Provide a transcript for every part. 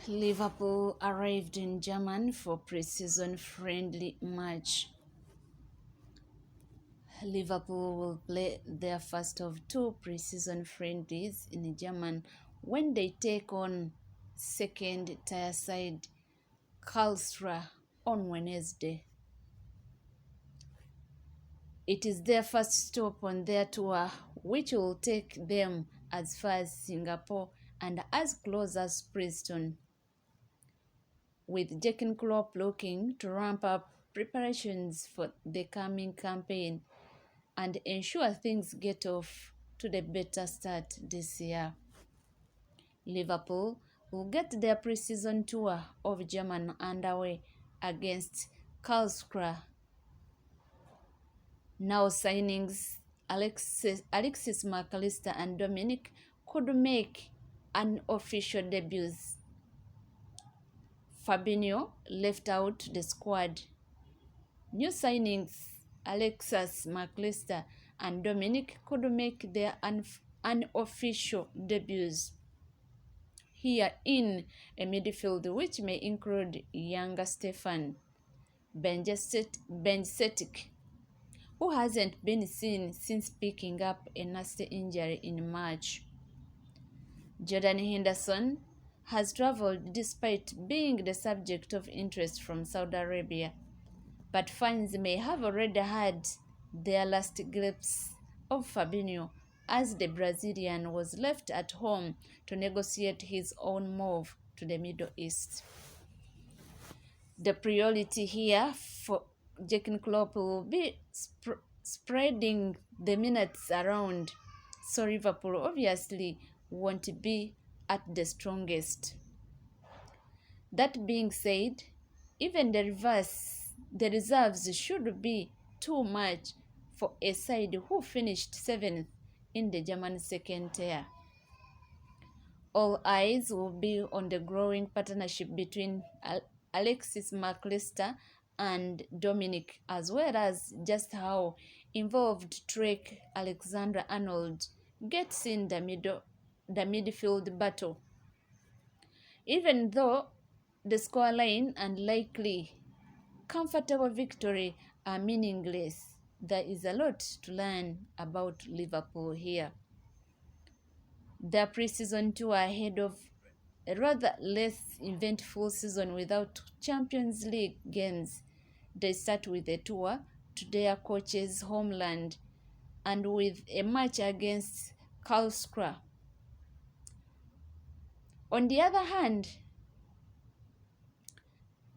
Liverpool arrived in Germany for pre-season friendly match. Liverpool will play their first of two pre-season friendlies in Germany when they take on second-tier side Karlsruhe on Wednesday. It is their first stop on their tour, which will take them as far as Singapore and as close as Preston, with Jurgen Klopp looking to ramp up preparations for the coming campaign and ensure things get off to the better start this year. Liverpool will get their pre-season tour of Germany underway against Karlsruhe. Now signings Alexis McAllister and Dominic could make unofficial debuts. Fabinho left out the squad. New signings Alexis McAllister and Dominic could make their unofficial debuts here in a midfield which may include younger Stefan Benjetic, who hasn't been seen since picking up a nasty injury in March. Jordan Henderson has travelled despite being the subject of interest from Saudi Arabia, but fans may have already had their last glimpse of Fabinho as the Brazilian was left at home to negotiate his own move to the Middle East. The priority here for Jurgen Klopp will be spreading the minutes around, so Liverpool obviously won't be at the strongest. That being said, even the reserves should be too much for a side who finished 7th in the German second tier. All eyes will be on the growing partnership between Alexis McAllister and Dominic, as well as just how involved Trek Alexander-Arnold gets in the midfield battle. Even though the scoreline and likely comfortable victory are meaningless, there is a lot to learn about Liverpool here. Their pre-season tour ahead of a rather less eventful season without Champions League games. They start with a tour to their coach's homeland and with a match against Karlsruhe. On the other hand,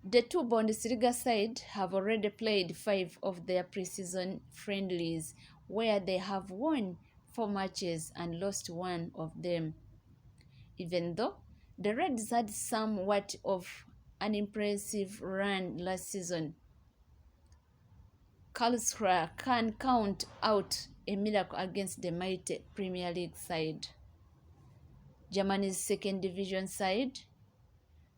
the two Bundesliga sides have already played 5 of their pre-season friendlies, where they have won 4 matches and lost 1 of them. Even though the Reds had somewhat of an impressive run last season, Karlsruhe can count out a miracle against the mighty Premier League side. Germany's second division side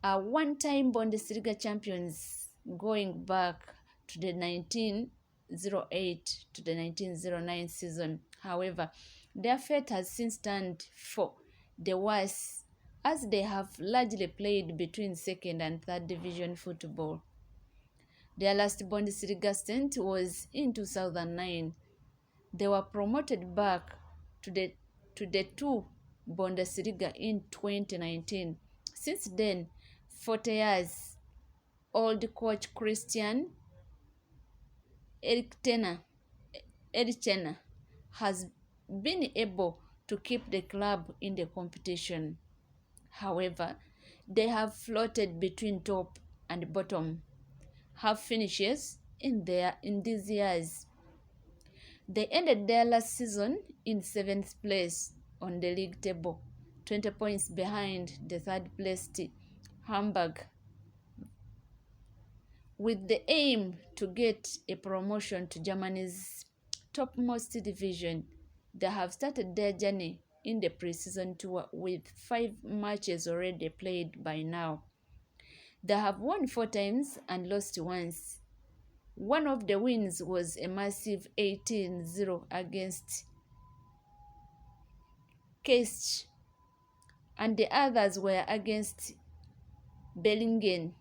are one-time Bundesliga champions going back to the 1908 to the 1909 season. However, their fate has since turned for the worse, as they have largely played between second and third division football. Their last Bundesliga stint was in 2009. They were promoted back to the 2 Bundesliga in 2019. Since then, 40 years old coach Christian Eriksen has been able to keep the club in the competition. However, they have floated between top and bottom half finishes in these years. They ended their last season in 7th place on the league table, 20 points behind the third-placed Hamburg, with the aim to get a promotion to Germany's topmost division. They have started their journey in the pre-season tour with 5 matches already played by now. They have won 4 times and lost once. One of the wins was a massive 18-0 against Cast, and the others were against Bellingen,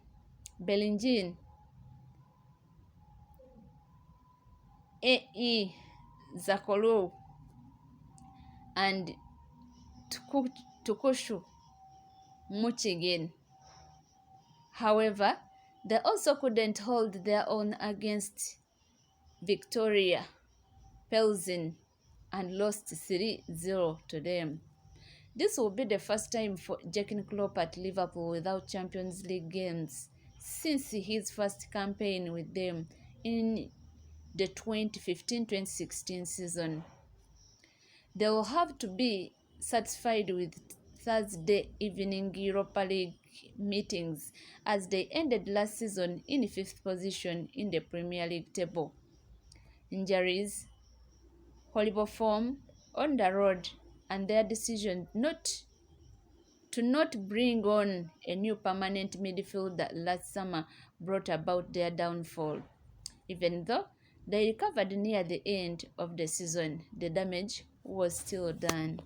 Bellingen, A.E. Zakolo, and Tukushu Muchigen. However, they also couldn't hold their own against Victoria Pilsen and lost 3-0 to them. This will be the first time for Jurgen Klopp at Liverpool without Champions League games since his first campaign with them in the 2015-2016 season. They will have to be satisfied with Thursday evening Europa League meetings as they ended last season in fifth position in the Premier League table. Injuries, horrible form on the road, and their decision to not bring on a new permanent midfielder last summer brought about their downfall. Even though they recovered near the end of the season, the damage was still done.